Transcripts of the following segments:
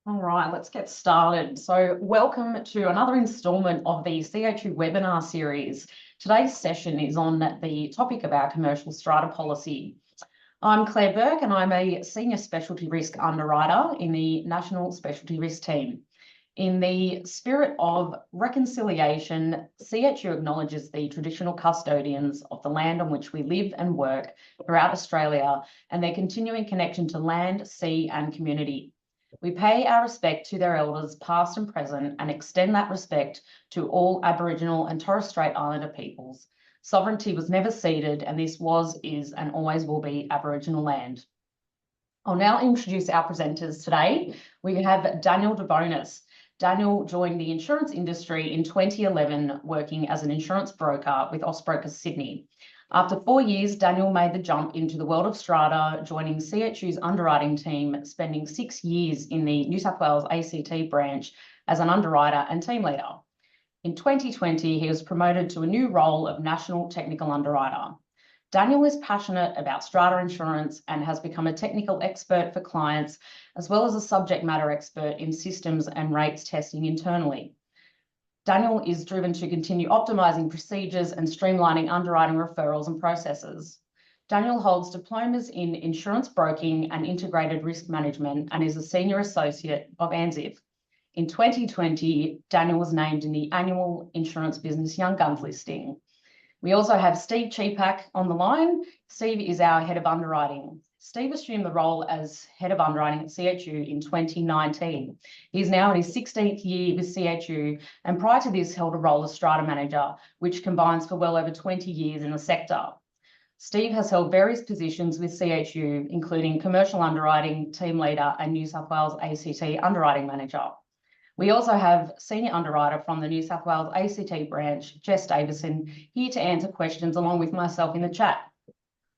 All right, let's get started. So welcome to another instalment of the CHU webinar series. Today's session is on the topic of our commercial strata policy. I'm Claire Burke and I'm a senior specialty risk underwriter in the National Specialty Risk Team. In the spirit of reconciliation, CHU acknowledges the traditional custodians of the land on which we live and work throughout Australia and their continuing connection to land, sea and community. We pay our respect to their elders, past and present, and extend that respect to all Aboriginal and Torres Strait Islander peoples. Sovereignty was never ceded, and this was, is, and always will be Aboriginal land. I'll now introduce our presenters today. We have Daniel DeBonis. Daniel joined the insurance industry in 2011, working as an insurance broker with Austbrokers Sydney. After 4 years, Daniel made the jump into the world of strata, joining CHU's underwriting team, spending 6 years in the New South Wales ACT branch as an underwriter and team leader. In 2020, he was promoted to a new role of National Technical Underwriter. Daniel is passionate about strata insurance and has become a technical expert for clients, as well as a subject matter expert in systems and rates testing internally. Daniel is driven to continue optimising procedures and streamlining underwriting referrals and processes. Daniel holds diplomas in insurance broking and integrated risk management and is a senior associate of ANZIIF. In 2020, Daniel was named in the annual Insurance Business Young Guns listing. We also have Steve Cheepak on the line. Steve is our head of underwriting. Steve assumed the role as head of underwriting at CHU in 2019. He's now in his 16th year with CHU, and prior to this held a role as strata manager, which combines for well over 20 years in the sector. Steve has held various positions with CHU, including commercial underwriting, team leader, and New South Wales ACT underwriting manager. We also have senior underwriter from the New South Wales ACT branch, Jess Davison, here to answer questions along with myself in the chat.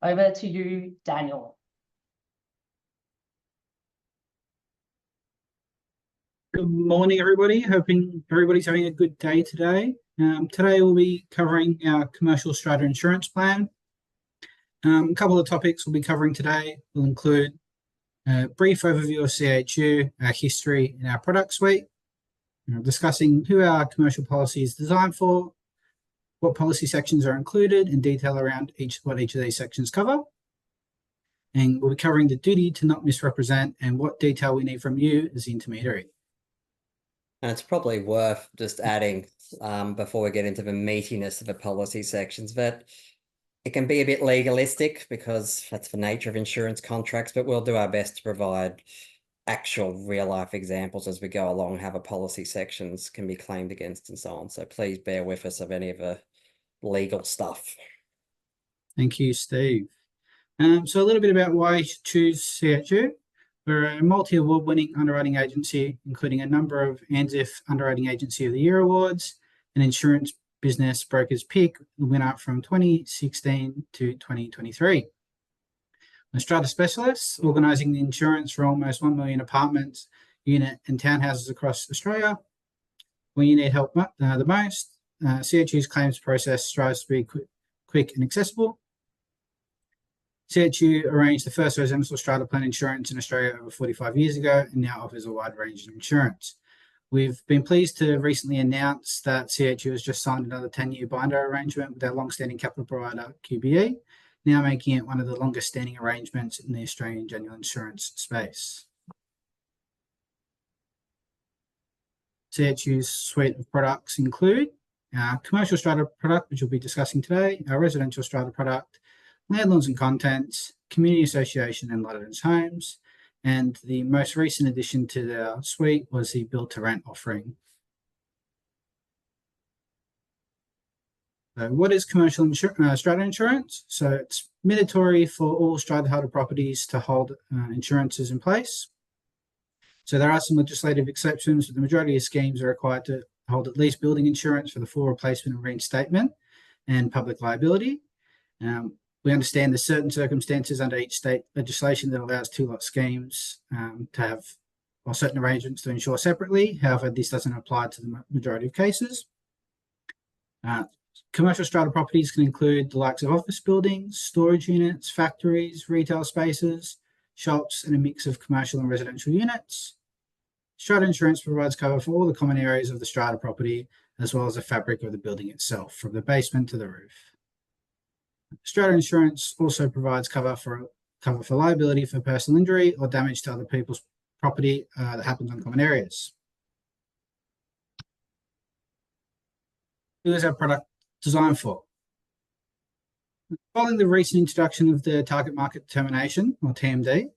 Over to you, Daniel. Good morning, everybody. Hoping everybody's having a good day today. Today we'll be covering our commercial strata insurance plan. A couple of topics we'll be covering today will include a brief overview of CHU, our history, and our product suite. Discussing who our commercial policy is designed for, what policy sections are included, and detail around what each of these sections cover. And we'll be covering the duty to not misrepresent and what detail we need from you as the intermediary. And it's probably worth just adding, before we get into the meatiness of the policy sections, that it can be a bit legalistic because that's the nature of insurance contracts, but we'll do our best to provide actual real-life examples as we go along, how the policy sections can be claimed against and so on. So please bear with us of any of the legal stuff. Thank you, Steve. So a little bit about why you should choose CHU. We're a multi-award winning underwriting agency, including a number of ANZIIF Underwriting Agency of the Year awards and Insurance Business Brokers Pick winner from 2016 to 2023. A strata specialist, organising the insurance for almost 1 million apartments, unit and townhouses across Australia. When you need help the most, CHU's claims process strives to be quick and accessible. CHU arranged the first residential strata plan insurance in Australia over 45 years ago and now offers a wide range of insurance. We've been pleased to recently announce that CHU has just signed another 10-year binder arrangement with our long-standing capital provider, QBE, now making it one of the longest standing arrangements in the Australian general insurance space. CHU's suite of products include our commercial strata product, which we'll be discussing today, our residential strata product, landlords and contents, community association and London's homes, and the most recent addition to the suite was the build to rent offering. So what is commercial strata insurance? So it's mandatory for all strata holder properties to hold insurances in place. So there are some legislative exceptions, but the majority of schemes are required to hold at least building insurance for the full replacement and reinstatement and public liability. We understand there's certain circumstances under each state legislation that allows two-lot schemes to have certain arrangements to insure separately. However, this doesn't apply to the majority of cases. Commercial strata properties can include the likes of office buildings, storage units, factories, retail spaces, shops, and a mix of commercial and residential units. Strata insurance provides cover for all the common areas of the strata property, as well as the fabric of the building itself, from the basement to the roof. Strata insurance also provides cover for liability for personal injury or damage to other people's property that happens on common areas. Who is our product designed for? Following the recent introduction of the Target Market Determination, or TMD,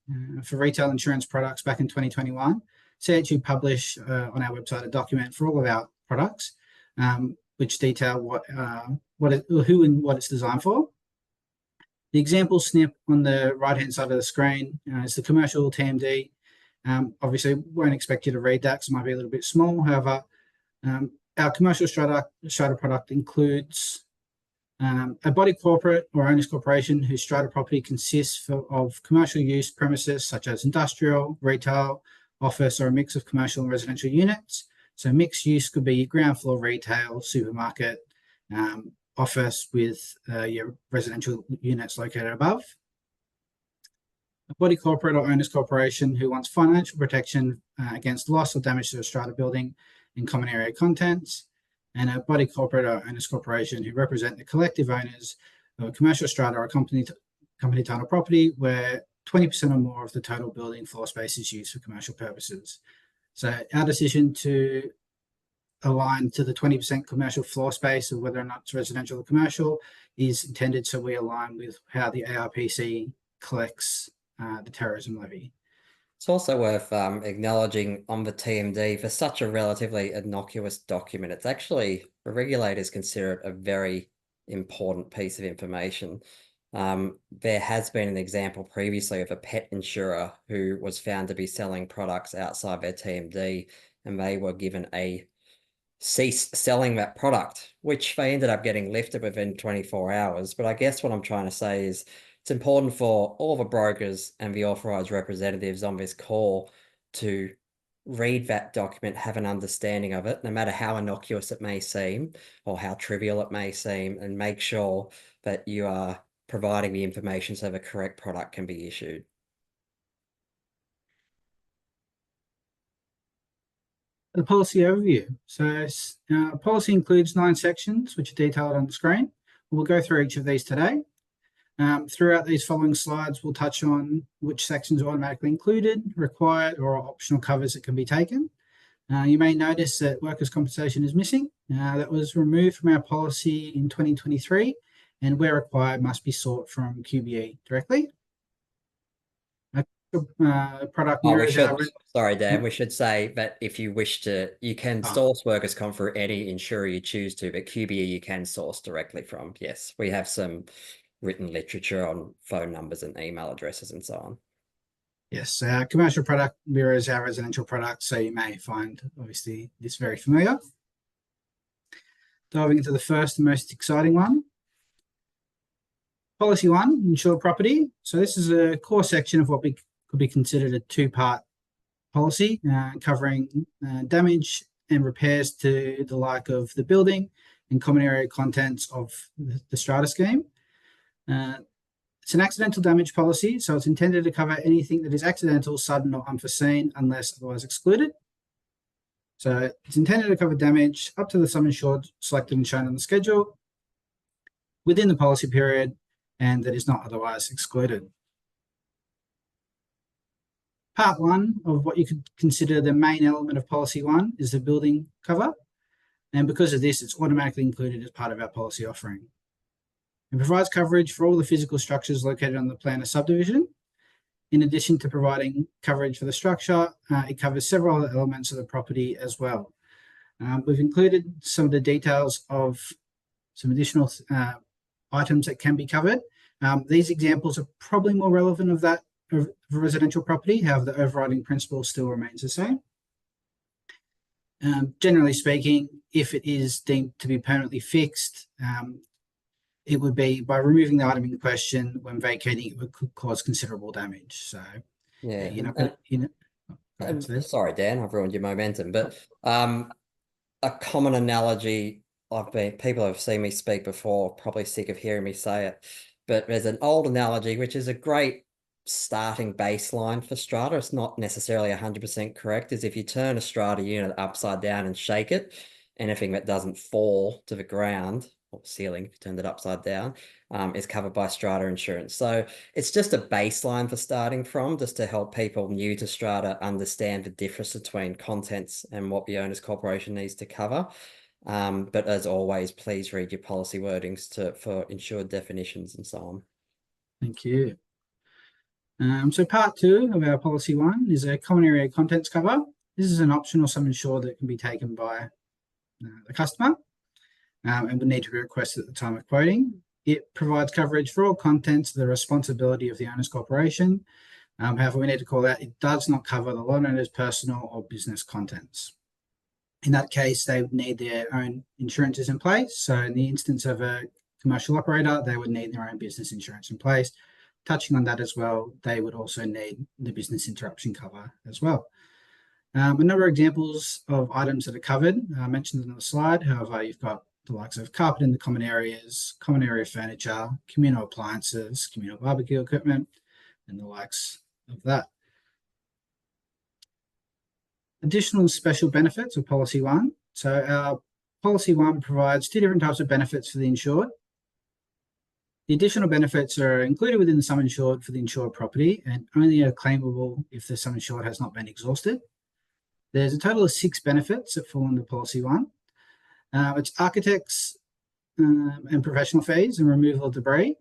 for retail insurance products back in 2021, CHU published on our website a document for all of our products, which detail who and what it's designed for. The example snip on the right-hand side of the screen is the commercial TMD. Obviously, won't expect you to read that because it might be a little bit small. However, our commercial strata product includes a body corporate or owners corporation whose strata property consists of commercial use premises such as industrial, retail, office, or a mix of commercial and residential units. So mixed use could be ground floor retail, supermarket, office with your residential units located above. A body corporate or owners corporation who wants financial protection against loss or damage to a strata building and common area contents, and a body corporate or owners corporation who represent the collective owners of a commercial strata or company title property where 20% or more of the total building floor space is used for commercial purposes. So our decision to align to the 20% commercial floor space of whether or not it's residential or commercial is intended so we align with how the ARPC collects the terrorism levy. It's also worth acknowledging on the TMD, for such a relatively innocuous document, it's actually, the regulators consider it a very important piece of information. There has been an example previously of a pet insurer who was found to be selling products outside their TMD, and they were given a cease selling that product, which they ended up getting lifted within 24 hours. But I guess what I'm trying to say is it's important for all the brokers and the authorised representatives on this call to read that document, have an understanding of it, no matter how innocuous it may seem or how trivial it may seem, and make sure that you are providing the information so the correct product can be issued. The policy overview. So policy includes 9 sections, which are detailed on the screen. We'll go through each of these today. Throughout these following slides, we'll touch on which sections are automatically included, required, or optional covers that can be taken. You may notice that workers' compensation is missing. That was removed from our policy in 2023, and where required must be sought from QBE directly. Product mirrors sorry, Dan, we should say that if you wish to, you can source workers' comp for any insurer you choose to, but QBE you can source directly from. Yes, we have some written literature on phone numbers and email addresses and so on. Yes, commercial product mirrors our residential product, so you may find obviously this very familiar. Diving into the first and most exciting one. Policy 1, insured property. So this is a core section of what could be considered a 2-part policy, covering damage and repairs to the like of the building and common area contents of the strata scheme. It's an accidental damage policy, so it's intended to cover anything that is accidental, sudden, or unforeseen, unless otherwise excluded. So it's intended to cover damage up to the sum insured selected and shown on the schedule within the policy period, and that is not otherwise excluded. Part 1 of what you could consider the main element of policy 1 is the building cover, and because of this, it's automatically included as part of our policy offering. It provides coverage for all the physical structures located on the plan of subdivision. In addition to providing coverage for the structure, it covers several other elements of the property as well. We've included some of the details of some additional items that can be covered. These examples are probably more relevant of that of residential property, however, the overriding principle still remains the same. Generally speaking, if it is deemed to be permanently fixed, it would be by removing the item in question when vacating, it would cause considerable damage. So, yeah, you're not going to. Sorry, Dan, I've ruined your momentum, but a common analogy people have seen me speak before, probably sick of hearing me say it, but there's an old analogy which is a great starting baseline for strata. It's not necessarily 100% correct, is if you turn a strata unit upside down and shake it, anything that doesn't fall to the ground or ceiling, if you turned it upside down, is covered by strata insurance. So it's just a baseline for starting from, just to help people new to strata understand the difference between contents and what the owner's corporation needs to cover. But as always, please read your policy wordings for insured definitions and so on. Thank you. So part 2 of our policy 1 is a common area contents cover. This is an optional sum insured that can be taken by the customer and would need to be requested at the time of quoting. It provides coverage for all contents of the responsibility of the owner's corporation. However, we need to call out it does not cover the lot owner's personal or business contents. In that case, they would need their own insurances in place. So in the instance of a commercial operator, they would need their own business insurance in place. Touching on that as well, they would also need the business interruption cover as well. A number of examples of items that are covered mentioned on the slide. However, you've got the likes of carpet in the common areas, common area furniture, communal appliances, communal barbecue equipment, and the likes of that. Additional special benefits of Policy 1. So our Policy 1 provides 2 different types of benefits for the insured. The additional benefits are included within the sum insured for the insured property and only are claimable if the sum insured has not been exhausted. There's a total of 6 benefits that fall under Policy 1. It's architects and professional fees and removal of debris,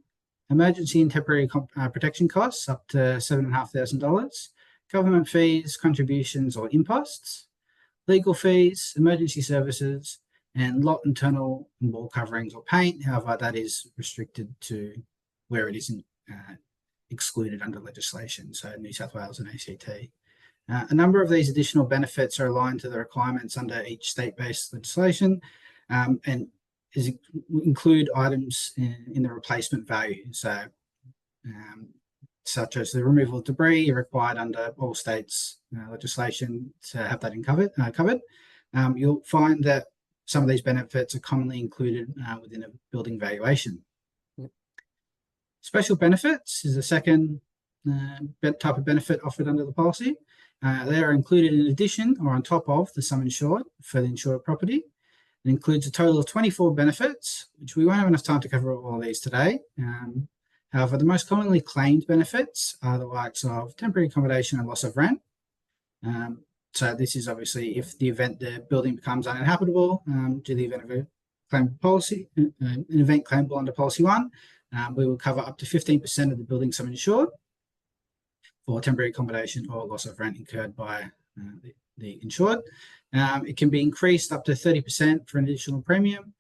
emergency and temporary protection costs up to $7,500, government fees, contributions or imposts, legal fees, emergency services, and lot internal and wall coverings or paint. However, that is restricted to where it isn't excluded under legislation, so New South Wales and ACT. A number of these additional benefits are aligned to the requirements under each state-based legislation and include items in the replacement value. So, such as the removal of debris required under all states' legislation to have that covered. You'll find that some of these benefits are commonly included within a building valuation. Yep. Special benefits is the second type of benefit offered under the policy. They are included in addition or on top of the sum insured for the insured property. It includes a total of 24 benefits, which we won't have enough time to cover all of these today. However, the most commonly claimed benefits are the likes of temporary accommodation and loss of rent. So this is obviously if the event the building becomes uninhabitable due to the event of a claim policy, an event claimable under Policy 1, we will cover up to 15% of the building sum insured for temporary accommodation or loss of rent incurred by the insured. It can be increased up to 30% for an additional premium.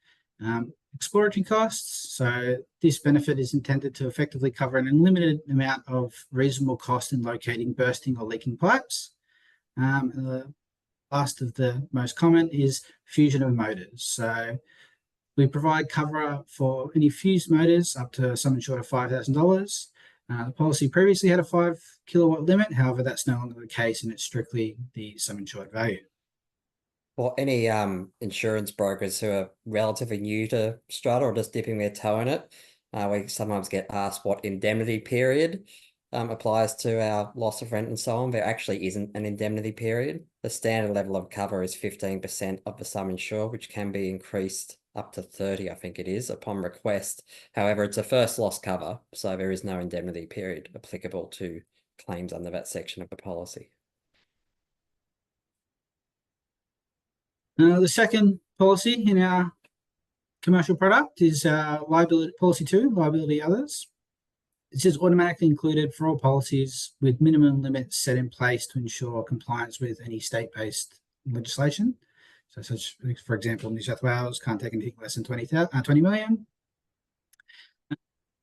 Exploratory costs. So this benefit is intended to effectively cover an unlimited amount of reasonable cost in locating bursting or leaking pipes. The last of the most common is fusion of motors. So we provide cover for any fused motors up to a sum insured of $5,000. The policy previously had a 5 kilowatt limit. However, that's no longer the case, and it's strictly the sum insured value. For any insurance brokers who are relatively new to Strata or just dipping their toe in it, we sometimes get asked what indemnity period applies to our loss of rent and so on. There actually isn't an indemnity period. The standard level of cover is 15% of the sum insured, which can be increased up to 30, I think it is, upon request. However, it's a first loss cover, so there is no indemnity period applicable to claims under that section of the policy. The second policy in our commercial product is liability policy 2, liability others. This is automatically included for all policies with minimum limits set in place to ensure compliance with any state-based legislation. So, such, for example, New South Wales can't take anything less than 20 million.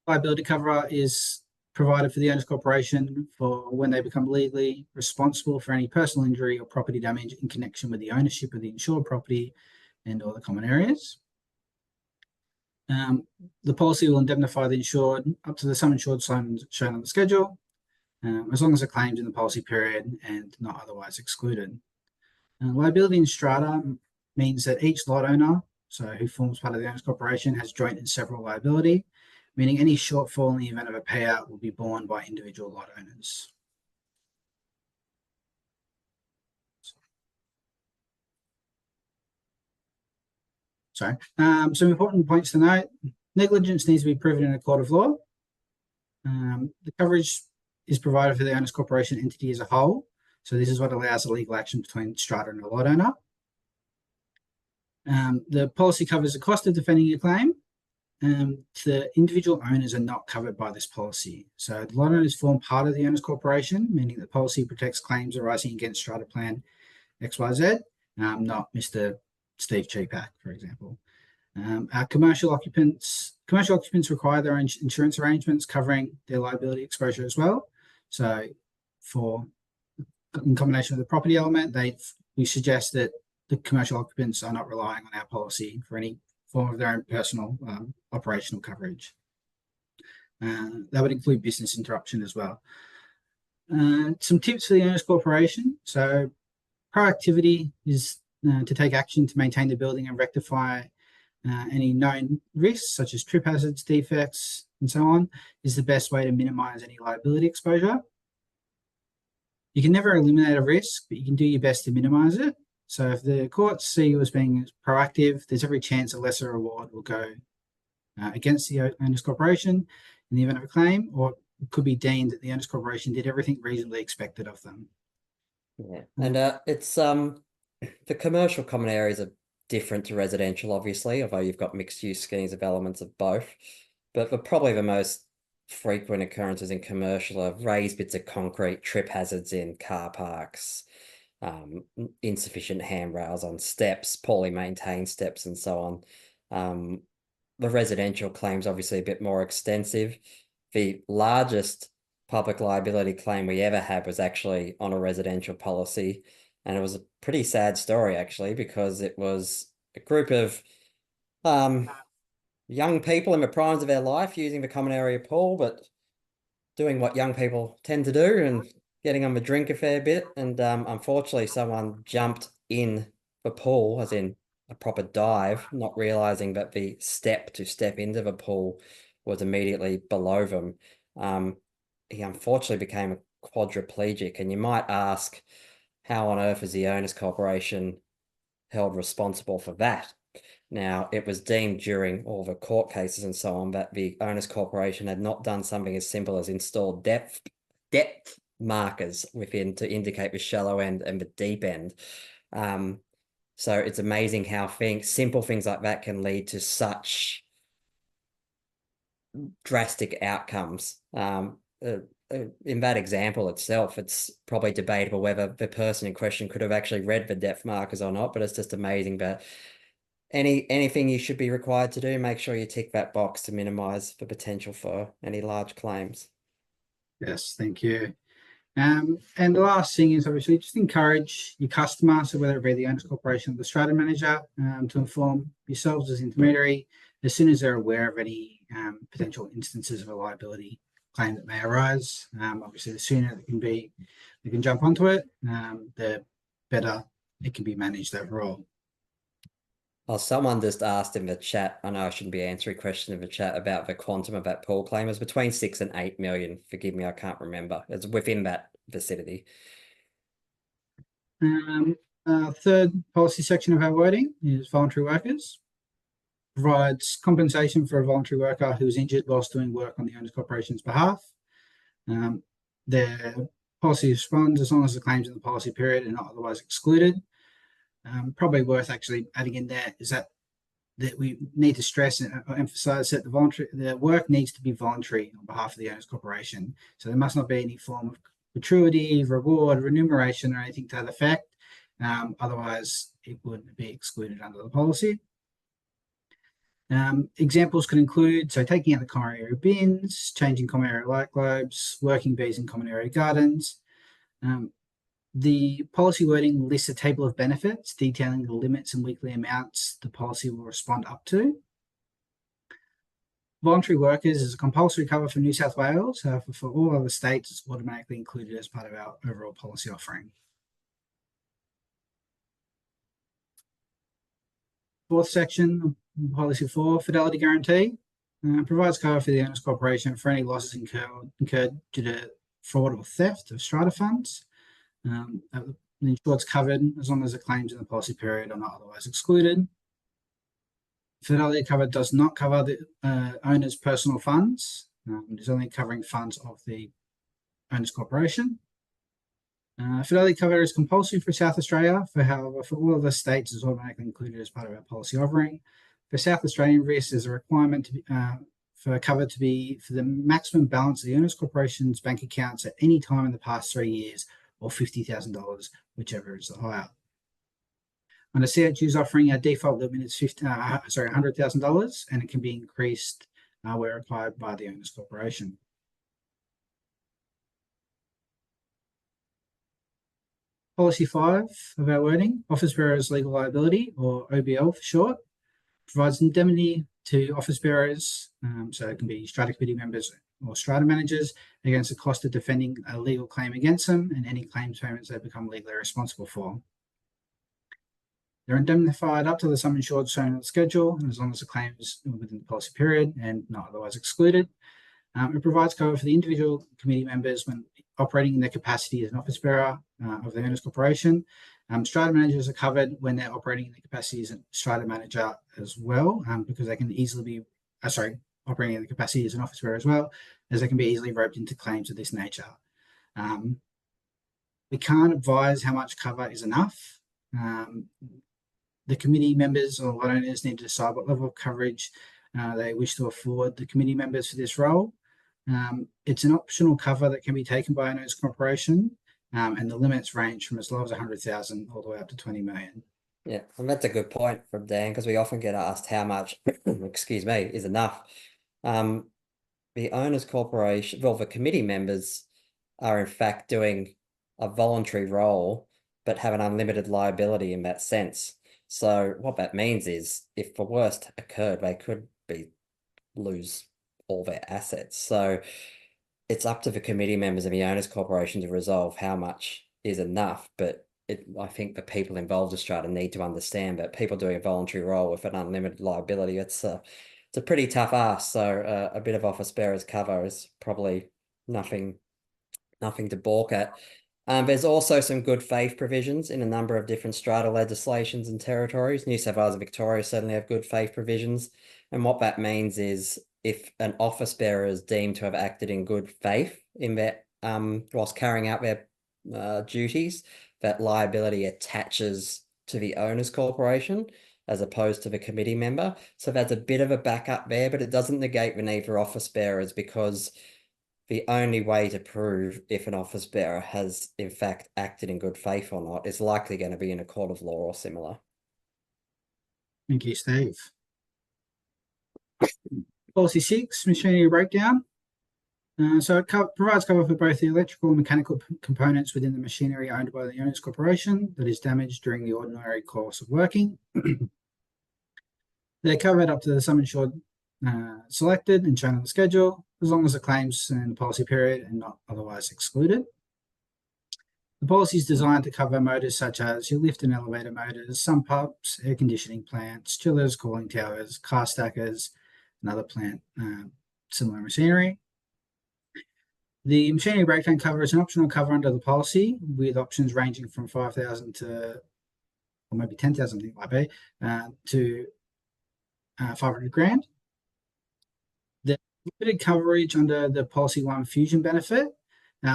Liability cover is provided for the owner's corporation for when they become legally responsible for any personal injury or property damage in connection with the ownership of the insured property and all the common areas. The policy will indemnify the insured up to the sum insured shown on the schedule, as long as the claims in the policy period and not otherwise excluded. Liability in strata means that each lot owner, so who forms part of the owner's corporation, has joint and several liability. meaning any shortfall in the event of a payout will be borne by individual lot owners. Sorry. Some important points to note. Negligence needs to be proven in a court of law. The coverage is provided for the owner's corporation entity as a whole. So this is what allows the legal action between Strata and a lot owner. The policy covers the cost of defending a claim. The individual owners are not covered by this policy. So the lot owners form part of the owner's corporation, meaning the policy protects claims arising against Strata Plan XYZ, not Mr. Steve Cheapak, for example. Our commercial occupants require their own insurance arrangements covering their liability exposure as well. So in combination with the property element, we suggest that the commercial occupants are not relying on our policy for any form of their own personal operational coverage. That would include business interruption as well. Some tips for the owner's corporation. So proactivity is to take action to maintain the building and rectify any known risks, such as trip hazards, defects, and so on, is the best way to minimize any liability exposure. You can never eliminate a risk, but you can do your best to minimize it. So if the courts see you as being proactive, there's every chance a lesser reward will go against the owner's corporation in the event of a claim, or it could be deemed that the owner's corporation did everything reasonably expected of them. Yeah, and it's the commercial common areas are different to residential, obviously, although you've got mixed use schemes of elements of both. But probably the most frequent occurrences in commercial are raised bits of concrete, trip hazards in car parks, insufficient handrails on steps, poorly maintained steps, and so on. The residential claims obviously a bit more extensive. The largest public liability claim we ever had was actually on a residential policy, and it was a pretty sad story actually, because it was a group of young people in the primes of their life using the common area pool, but doing what young people tend to do and getting on the drink a fair bit. And unfortunately, someone jumped in the pool, as in a proper dive, not realizing that the step to step into the pool was immediately below them. He unfortunately became a quadriplegic, and you might ask, how on earth is the owners corporation held responsible for that? Now, it was deemed during all the court cases and so on that the owners corporation had not done something as simple as installed depth markers within to indicate the shallow end and the deep end. So it's amazing how simple things like that can lead to such drastic outcomes. In that example itself, it's probably debatable whether the person in question could have actually read the depth markers or not, but it's just amazing. But anything you should be required to do, make sure you tick that box to minimize the potential for any large claims. Yes, thank you. And the last thing is obviously just encourage your customer, so whether it be the owner's corporation or the strata manager, to inform yourselves as intermediary as soon as they're aware of any potential instances of a liability claim that may arise. Obviously, the sooner they can jump onto it, the better it can be managed overall. Oh, someone just asked in the chat, I know I shouldn't be answering questions in the chat about the quantum of that pool claim. It was between 6 and 8 million. Forgive me, I can't remember. It's within that vicinity. Third policy section of our wording is voluntary workers. Provides compensation for a voluntary worker who is injured whilst doing work on the owner's corporation's behalf. Their policy responds as long as the claims in the policy period are not otherwise excluded. Probably worth actually adding in there is that we need to stress and emphasize that the work needs to be voluntary on behalf of the owner's corporation. So there must not be any form of gratuity, reward, remuneration, or anything to that effect. Otherwise, it would be excluded under the policy. Examples could include, so taking out the common area bins, changing common area light globes, working bees in common area gardens. The policy wording lists a table of benefits detailing the limits and weekly amounts the policy will respond up to. Voluntary workers is a compulsory cover for New South Wales. However, for all other states, it's automatically included as part of our overall policy offering. Fourth section, policy 4, fidelity guarantee. Provides cover for the owner's corporation for any losses incurred due to fraud or theft of strata funds. The insured's covered as long as the claims in the policy period are not otherwise excluded. Fidelity cover does not cover the owner's personal funds. It is only covering funds of the owner's corporation. Fidelity cover is compulsory for South Australia. However, for all of the states, is automatically included as part of our policy offering. For South Australian risks, there's a requirement to be, for cover to be for the maximum balance of the owner's corporation's bank accounts at any time in the past 3 years, or $50,000, whichever is the higher. Under CHU's offering, our default limit is $100,000, and it can be increased where required by the owner's corporation. Policy 5 of our wording, office bearers' legal liability, or OBL for short, provides indemnity to office bearers, so it can be strata committee members or strata managers, against the cost of defending a legal claim against them and any claims payments they become legally responsible for. They're indemnified up to the sum insured shown on the schedule, and as long as the claim is within the policy period and not otherwise excluded. It provides cover for the individual committee members when operating in their capacity as an office bearer of the owner's corporation. Strata managers are covered when they're operating in their capacity as a strata manager as well, because they can easily be, operating in the capacity as an office bearer as well, as they can be easily roped into claims of this nature. We can't advise how much cover is enough. The committee members or lot owners need to decide what level of coverage they wish to afford the committee members for this role. It's an optional cover that can be taken by an owner's corporation, and the limits range from as low as 100,000 all the way up to 20 million. Yeah, and that's a good point from Dan, because we often get asked how much, excuse me, is enough. The owner's corporation, well, the committee members are in fact doing a voluntary role, but have an unlimited liability in that sense. So what that means is, if the worst occurred, they could lose all their assets. So it's up to the committee members of the owners corporation to resolve how much is enough. But I think the people involved in Strata need to understand that people doing a voluntary role with an unlimited liability, it's a pretty tough ask. So a bit of office bearers cover is probably nothing to balk at. There's also some good faith provisions in a number of different strata legislations and territories. New South Wales and Victoria certainly have good faith provisions. And what that means is, if an office bearer is deemed to have acted in good faith in their whilst carrying out their duties, that liability attaches to the owner's corporation as opposed to the committee member. So that's a bit of a backup there, but it doesn't negate the need for office bearers, because the only way to prove if an office bearer has in fact acted in good faith or not is likely going to be in a court of law or similar. Thank you, Steve. Policy 6, machinery breakdown. So it provides cover for both the electrical and mechanical components within the machinery owned by the owner's corporation that is damaged during the ordinary course of working. They're covered up to the sum insured selected and shown on the schedule, as long as the claims in the policy period and not otherwise excluded. The policy is designed to cover motors such as your lift and elevator motors, sump pumps, air conditioning plants, chillers, cooling towers, car stackers, and other plant similar machinery. The machinery breakdown cover is an optional cover under the policy, with options ranging from 5,000 to, or maybe 10,000, I think it might be, to 500 grand. The limited coverage under the Policy 1 Fusion benefit.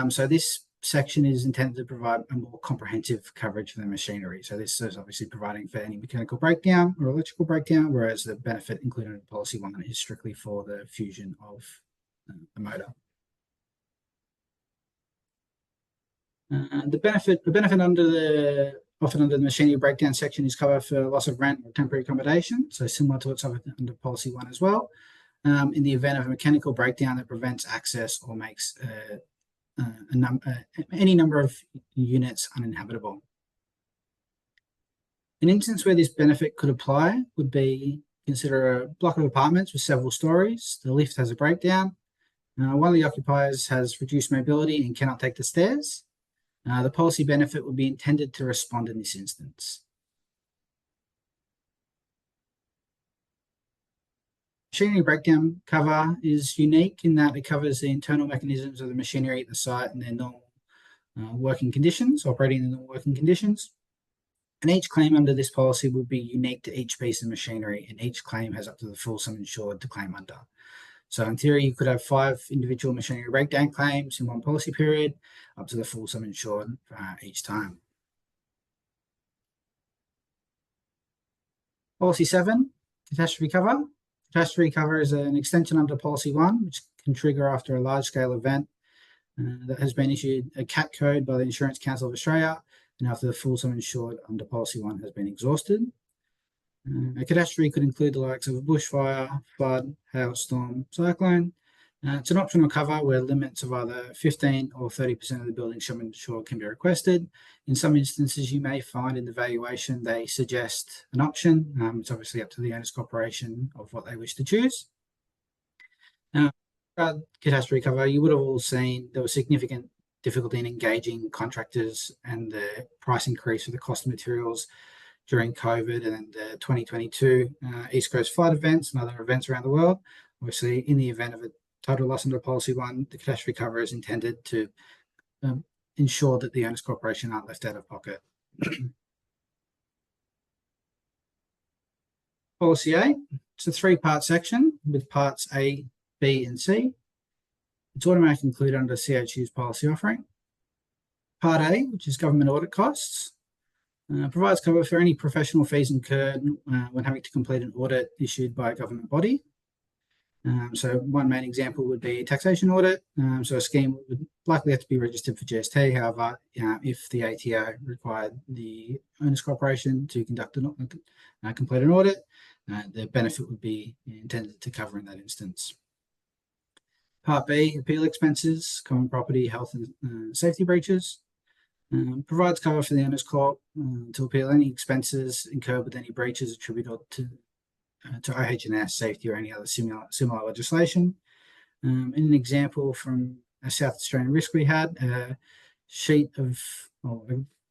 So this section is intended to provide a more comprehensive coverage for the machinery. So this is obviously providing for any mechanical breakdown or electrical breakdown, whereas the benefit included in Policy 1 is strictly for the fusion of the motor. The benefit offered under the machinery breakdown section is cover for loss of rent or temporary accommodation, so similar to what's offered under Policy 1 as well, in the event of a mechanical breakdown that prevents access or makes any number of units uninhabitable. An instance where this benefit could apply would be, consider a block of apartments with several stories. The lift has a breakdown. One of the occupiers has reduced mobility and cannot take the stairs. The policy benefit would be intended to respond in this instance. Machinery breakdown cover is unique in that it covers the internal mechanisms of the machinery at the site and their normal working conditions, operating in normal working conditions. And each claim under this policy would be unique to each piece of machinery, and each claim has up to the full sum insured to claim under. So in theory, you could have 5 individual machinery breakdown claims in one policy period, up to the full sum insured each time. Policy 7, catastrophe cover. Catastrophe cover is an extension under Policy 1, which can trigger after a large-scale event that has been issued a CAT code by the Insurance Council of Australia, and after the full sum insured under Policy 1 has been exhausted. A catastrophe could include the likes of a bushfire, flood, hailstorm, cyclone. It's an optional cover where limits of either 15 or 30% of the building sum insured can be requested. In some instances, you may find in the valuation they suggest an option. It's obviously up to the owner's corporation of what they wish to choose. Catastrophe cover, you would have all seen there was significant difficulty in engaging contractors and the price increase for the cost of materials during COVID and then the 2022 East Coast flood events and other events around the world. Obviously, in the event of a total loss under Policy 1, the catastrophe cover is intended to ensure that the owner's corporation aren't left out of pocket. Policy A, it's a 3-part section with parts A, B, and C. It's automatically included under CHU's policy offering. Part A, which is government audit costs, provides cover for any professional fees incurred when having to complete an audit issued by a government body. So one main example would be a taxation audit. So a scheme would likely have to be registered for GST. However, if the ATO required the owner's corporation to conduct complete an audit, the benefit would be intended to cover in that instance. Part B, appeal expenses, common property, health and safety breaches. Provides cover for the owner's corp to appeal any expenses incurred with any breaches attributable to OH&S, safety, or any other similar legislation. In an example from a South Australian risk we had, a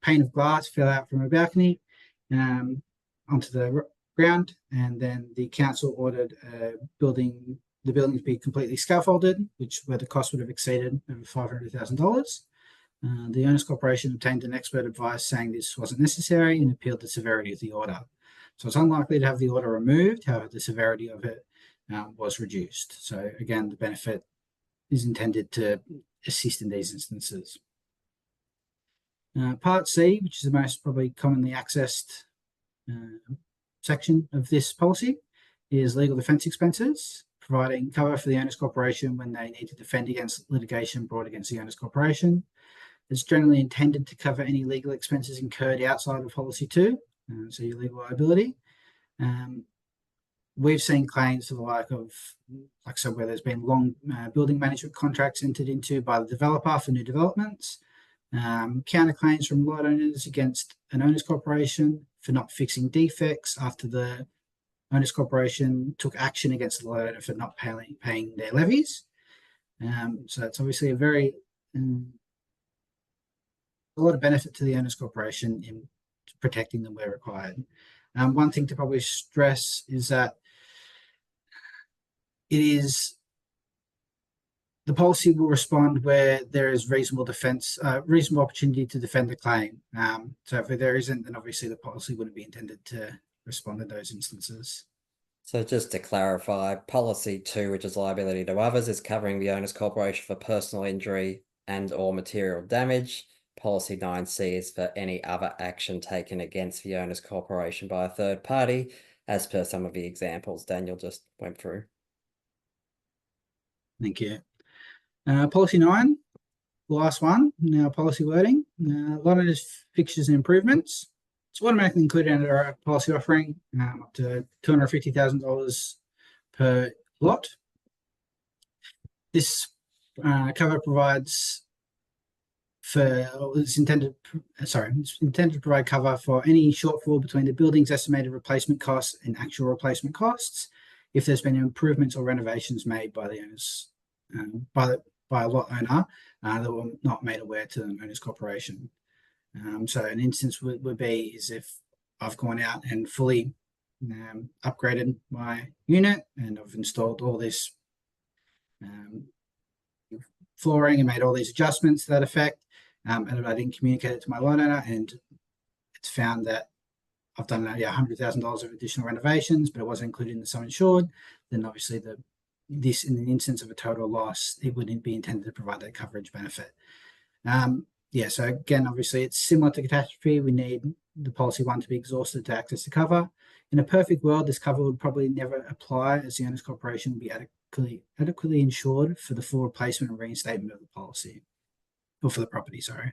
pane of glass fell out from a balcony onto the ground, and then the council ordered the building to be completely scaffolded, where the cost would have exceeded over $500,000. The owner's corporation obtained an expert advice saying this wasn't necessary and appealed the severity of the order. So it's unlikely to have the order removed, however, the severity of it was reduced. So again, the benefit is intended to assist in these instances. Part C, which is the most probably commonly accessed section of this policy, is legal defence expenses, providing cover for the owner's corporation when they need to defend against litigation brought against the owner's corporation. It's generally intended to cover any legal expenses incurred outside of Policy 2, so your legal liability. We've seen claims for the like of, where there's been long building management contracts entered into by the developer for new developments, counterclaims from lot owners against an owner's corporation for not fixing defects after the owner's corporation took action against the lot owner for not paying their levies. So it's obviously a lot of benefit to the owner's corporation in protecting them where required. One thing to probably stress is that the policy will respond where there is reasonable opportunity to defend the claim. So if there isn't, then obviously the policy wouldn't be intended to respond in those instances. So just to clarify, Policy 2, which is liability to others, is covering the owner's corporation for personal injury and or material damage. Policy 9C is for any other action taken against the owner's corporation by a third party, as per some of the examples Daniel just went through. Thank you. Policy 9, the last one, now policy wording. Lot owners, fixtures and improvements. It's automatically included under our policy offering, up to $250,000 per lot. This cover provides it's intended to provide cover for any shortfall between the building's estimated replacement costs and actual replacement costs if there's been improvements or renovations made by the owners by a lot owner that were not made aware to the owner's corporation. So an instance would be is if I've gone out and fully upgraded my unit, and I've installed all this flooring and made all these adjustments to that effect. And I didn't communicate it to my loan owner, and it's found that I've done $100,000 of additional renovations, but it wasn't included in the sum insured. Then obviously this in the instance of a total loss, it wouldn't be intended to provide that coverage benefit. So again, obviously it's similar to catastrophe. We need the policy one to be exhausted to access the cover. In a perfect world, this cover would probably never apply, as the owner's corporation would be adequately insured for the full replacement and reinstatement of the policy, or for the property, sorry.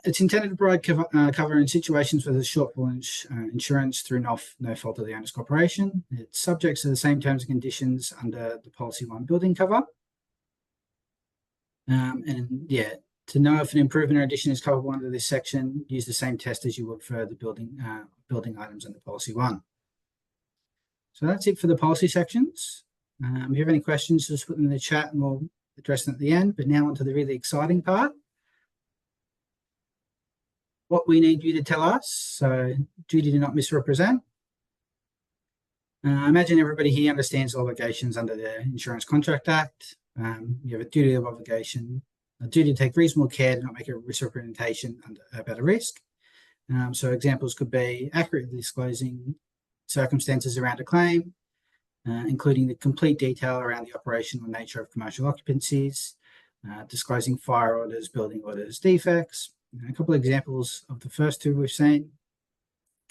It's intended to provide cover in situations where there's shortfall insurance through no fault of the owner's corporation. It's subject to the same terms and conditions under the policy one building cover. To know if an improvement or addition is covered under this section, use the same test as you would for the building items under policy one. So that's it for the policy sections. If you have any questions, just put them in the chat and we'll address them at the end. But now on to the really exciting part. What we need you to tell us. So duty to not misrepresent. I imagine everybody here understands obligations under the Insurance Contract Act. You have a duty of obligation, a duty to take reasonable care to not make a misrepresentation about a risk. So examples could be accurately disclosing circumstances around a claim, including the complete detail around the operational nature of commercial occupancies, disclosing fire orders, building orders, defects. A couple of examples of the first two we've seen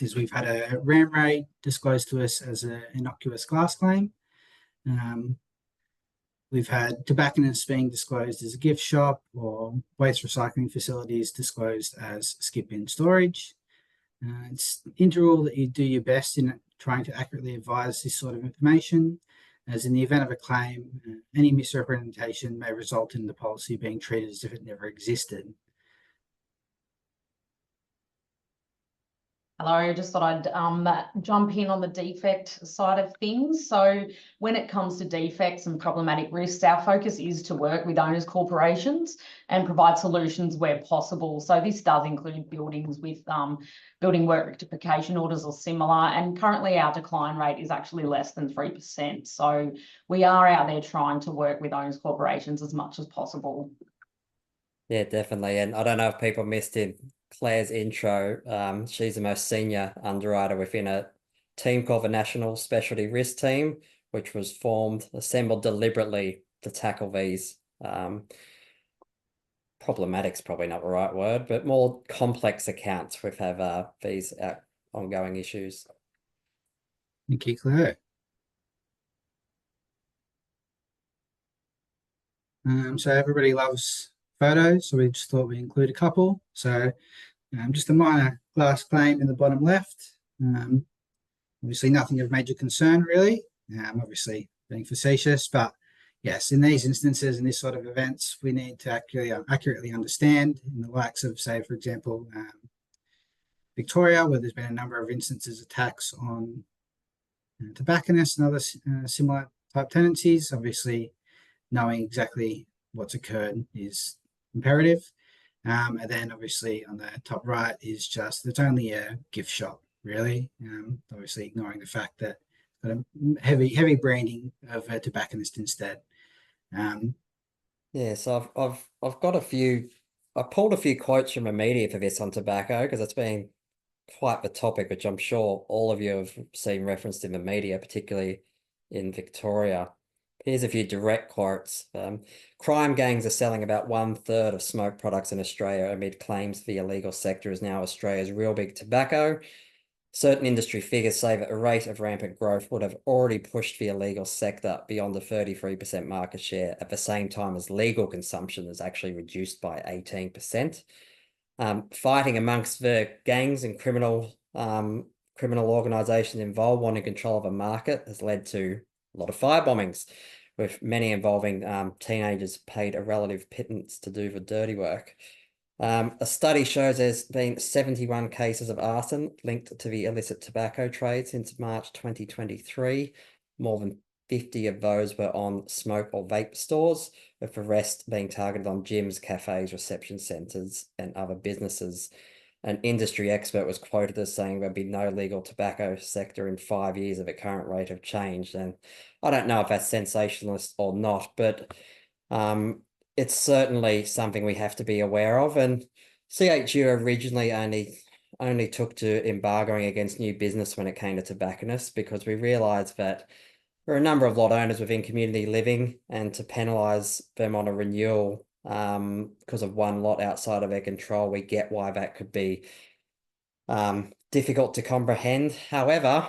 is we've had a RAM raid disclosed to us as an innocuous glass claim. We've had tobacconists being disclosed as a gift shop, or waste recycling facilities disclosed as skip bin storage. It's integral that you do your best in trying to accurately advise this sort of information, as in the event of a claim, any misrepresentation may result in the policy being treated as if it never existed. Hello, just thought I'd jump in on the defect side of things. So when it comes to defects and problematic risks, our focus is to work with owners' corporations and provide solutions where possible. So this does include buildings with building work rectification orders or similar. And currently our decline rate is actually less than 3%. So we are out there trying to work with owners' corporations as much as possible. Yeah, definitely. And I don't know if people missed in Claire's intro. She's the most senior underwriter within a team called the National Specialty Risk Team, which was assembled deliberately to tackle these problematic's probably not the right word, but more complex accounts with these ongoing issues. Thank you, Claire. So everybody loves photos, so we just thought we'd include a couple. So just a minor glass claim in the bottom left. Obviously nothing of major concern really. Obviously being facetious, but yes, in these instances, in this sort of events, we need to accurately understand in the likes of, say, for example, Victoria, where there's been a number of instances of attacks on tobacconists and other similar type tenancies. Obviously, knowing exactly what's occurred is imperative. And then obviously on the top right is just, it's only a gift shop, really. Obviously ignoring the fact that got a heavy branding of a tobacconist instead. Yeah, so I've got I pulled a few quotes from the media for this on tobacco, because it's been quite the topic, which I'm sure all of you have seen referenced in the media, particularly in Victoria. Here's a few direct quotes. Crime gangs are selling about 1/3 of smoke products in Australia amid claims the illegal sector is now Australia's real big tobacco. Certain industry figures say that a rate of rampant growth would have already pushed the illegal sector beyond a 33% market share at the same time as legal consumption is actually reduced by 18%. Fighting amongst the gangs and criminal organisations involved wanting control of a market has led to a lot of fire bombings, with many involving teenagers paid a relative pittance to do the dirty work. A study shows there's been 71 cases of arson linked to the illicit tobacco trade since March 2023. More than 50 of those were on smoke or vape stores, with the rest being targeted on gyms, cafes, reception centres and other businesses. an industry expert was quoted as saying there'd be no legal tobacco sector in 5 years at the current rate of change. And I don't know if that's sensationalist or not, but it's certainly something we have to be aware of. And CHU originally only took to embargoing against new business when it came to tobacconists, because we realised that there are a number of lot owners within community living, and to penalise them on a renewal because of one lot outside of their control, we get why that could be difficult to comprehend. However,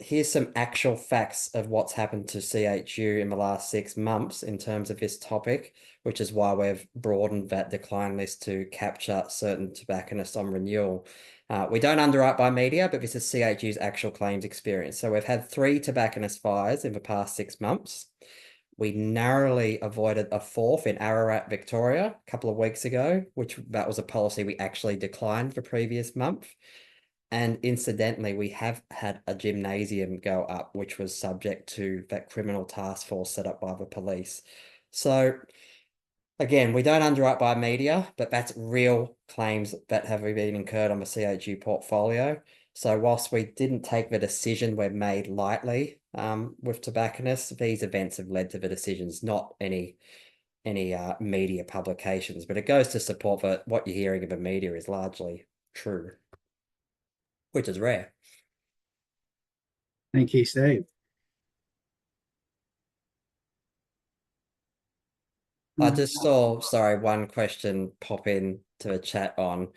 here's some actual facts of what's happened to CHU in the last 6 months in terms of this topic, which is why we've broadened that decline list to capture certain tobacconists on renewal. We don't underwrite by media, but this is CHU's actual claims experience. So we've had 3 tobacconist fires in the past 6 months. We narrowly avoided a 4th in Ararat, Victoria, a couple of weeks ago, that was a policy we actually declined the previous month. And incidentally, we have had a gymnasium go up, which was subject to that criminal task force set up by the police. So again, we don't underwrite by media, but that's real claims that have been incurred on the CHU portfolio. So whilst we didn't take the decision we've made lightly with tobacconists, these events have led to the decisions, not any media publications. But it goes to support that what you're hearing in the media is largely true, which is rare. Thank you, Steve. I just saw, sorry, one question pop in to the chat on,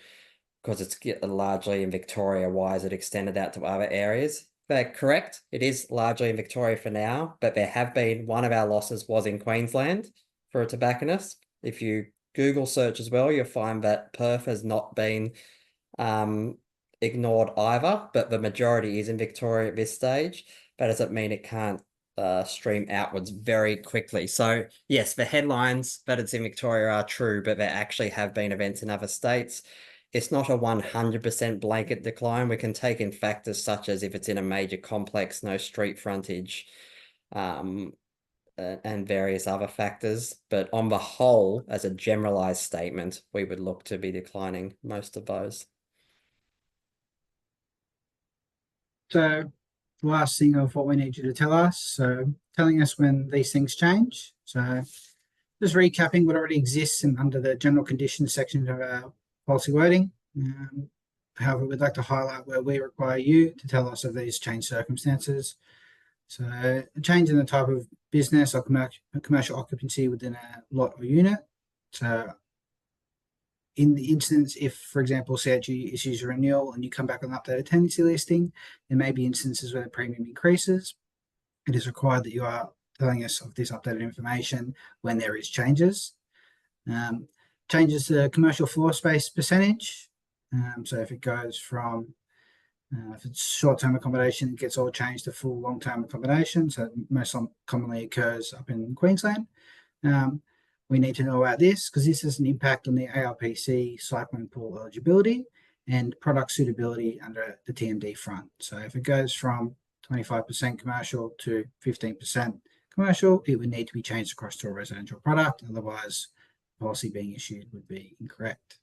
because it's largely in Victoria, why is it extended out to other areas? But correct, it is largely in Victoria for now, but there have been, one of our losses was in Queensland for a tobacconist. If you Google search as well, you'll find that Perth has not been ignored either, but the majority is in Victoria at this stage. That doesn't mean it can't stream outwards very quickly. So yes, the headlines that it's in Victoria are true, but there actually have been events in other states. It's not a 100% blanket decline. We can take in factors such as if it's in a major complex, no street frontage, and various other factors. But on the whole, as a generalized statement, we would look to be declining most of those. So the last thing of what we need you to tell us, so telling us when these things change. So just recapping what already exists under the general conditions section of our policy wording. However, we'd like to highlight where we require you to tell us of these changed circumstances. So a change in the type of business or commercial occupancy within a lot or unit. So in the instance, if, for example, CHU issues a renewal and you come back on the updated tenancy listing, there may be instances where the premium increases. It is required that you are telling us of this updated information when there is changes. Changes the commercial floor space percentage. So if it goes from, if it's short-term accommodation, it gets all changed to full long-term accommodation. So most commonly occurs up in Queensland. We need to know about this because this has an impact on the ARPC cycling pool eligibility and product suitability under the TMD front. So if it goes from 25% commercial to 15% commercial, it would need to be changed across to a residential product. Otherwise, the policy being issued would be incorrect.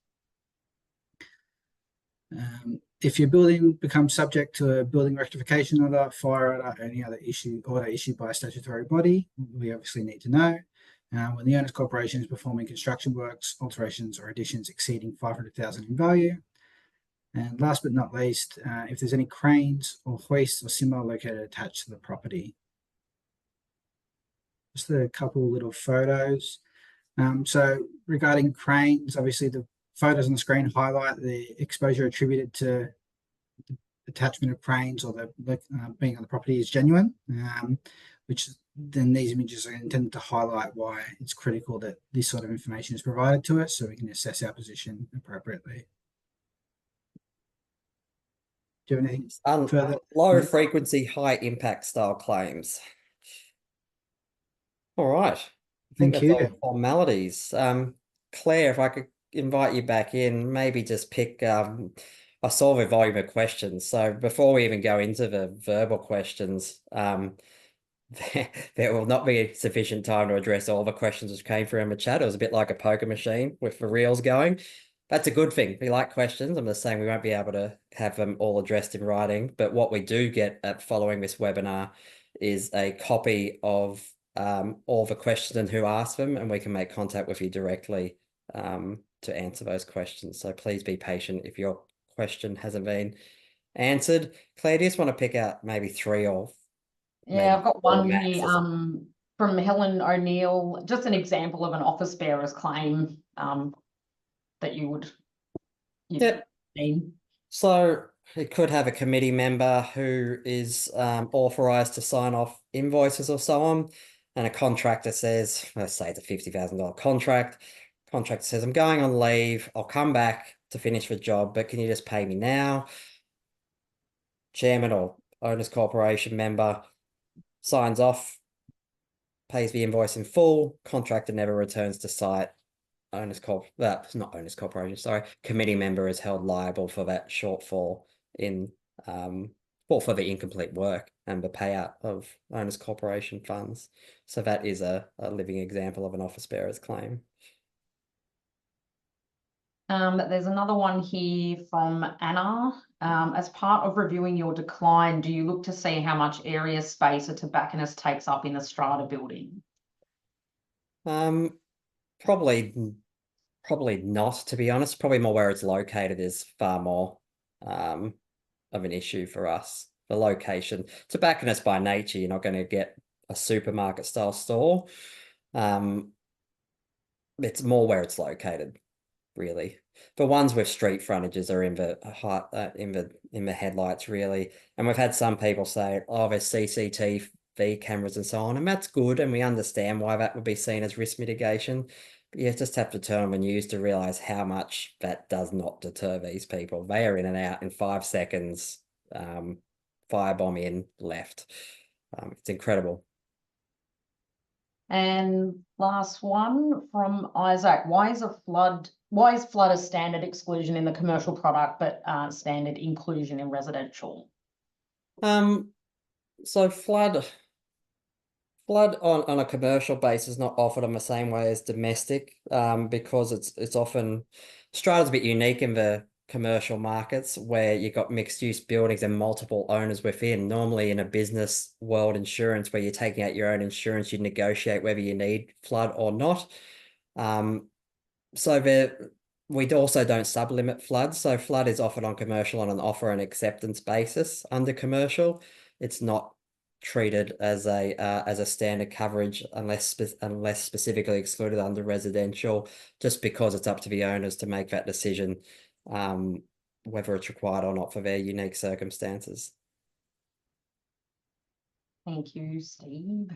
If your building becomes subject to a building rectification order, fire order, or any other order issued by a statutory body, we obviously need to know. When the owner's corporation is performing construction works, alterations or additions exceeding $500,000 in value. And last but not least, if there's any cranes or hoists or similar located attached to the property. Just a couple little photos. So regarding cranes, obviously the photos on the screen highlight the exposure attributed to the attachment of cranes or the being on the property is genuine, which then these images are intended to highlight why it's critical that this sort of information is provided to us so we can assess our position appropriately. Do you have anything further? Low frequency, high impact style claims. All right. I think Thank that's you. all formalities. Claire, if I could invite you back in, maybe just pick, I saw the volume of questions. So before we even go into the verbal questions, there will not be sufficient time to address all the questions which came through in the chat. It was a bit like a poker machine with the reels going. that's a good thing. We like questions. I'm just saying we won't be able to have them all addressed in writing, but what we do get at following this webinar is a copy of all the questions and who asked them, and we can make contact with you directly to answer those questions. So please be patient if your question hasn't been answered. Claire, do you just want to pick out maybe 3 or Yeah, I've got one max here or something? from Helen O'Neill, just an example of an office bearer's claim that you've Yep. seen. So it could have a committee member who is authorized to sign off invoices or so on, and a contractor says, let's say it's a $50,000 contract. Contractor says, I'm going on leave. I'll come back to finish the job, but can you just pay me now? Chairman or owners corporation member signs off, pays the invoice in full. Contractor never returns to site. Not owners corporation, sorry. Committee member is held liable for that shortfall in for the incomplete work and the payout of owners corporation funds. So that is a living example of an office bearer's claim. There's another one here from Anna. As part of reviewing your decline, do you look to see how much area space a tobacconist takes up in the Strata building? Probably not, to be honest. Probably more where it's located is far more of an issue for us. The location. Tobacconist by nature, you're not going to get a supermarket style store. It's more where it's located, really. The ones with street frontages are in the in the headlights, really. And we've had some people say, oh, there's CCTV cameras and so on, and that's good, and we understand why that would be seen as risk mitigation. But you just have to turn on the news to realize how much that does not deter these people. They are in and out in 5 seconds. Firebomb in, left. It's incredible. And last one from Isaac. Why is flood a standard exclusion in the commercial product, but standard inclusion in residential? So flood on a commercial basis is not offered on the same way as domestic, because it's often Strata's a bit unique in the commercial markets where you've got mixed use buildings and multiple owners within. Normally in a business world insurance where you're taking out your own insurance, you negotiate whether you need flood or not. So we also don't sublimit flood. So flood is offered on commercial on an offer and acceptance basis under commercial. It's not treated as a standard coverage unless specifically excluded under residential, just because it's up to the owners to make that decision, whether it's required or not for their unique circumstances. Thank you, Steve.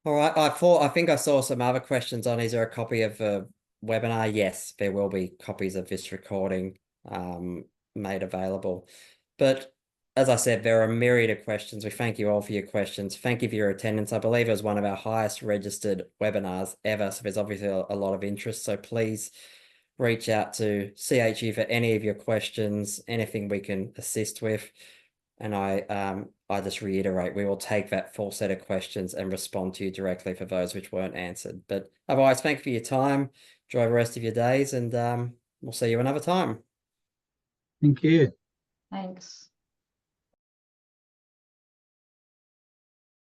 All right, I think I saw some other questions on, is there a copy of the webinar? Yes, there will be copies of this recording made available. But as I said, there are a myriad of questions. We thank you all for your questions. Thank you for your attendance. I believe it was one of our highest registered webinars ever, so there's obviously a lot of interest. So please reach out to CHU for any of your questions, anything we can assist with. And I just reiterate, we will take that full set of questions and respond to you directly for those which weren't answered. But otherwise, thank you for your time. Enjoy the rest of your days, and we'll see you another time. Thank you. Thanks.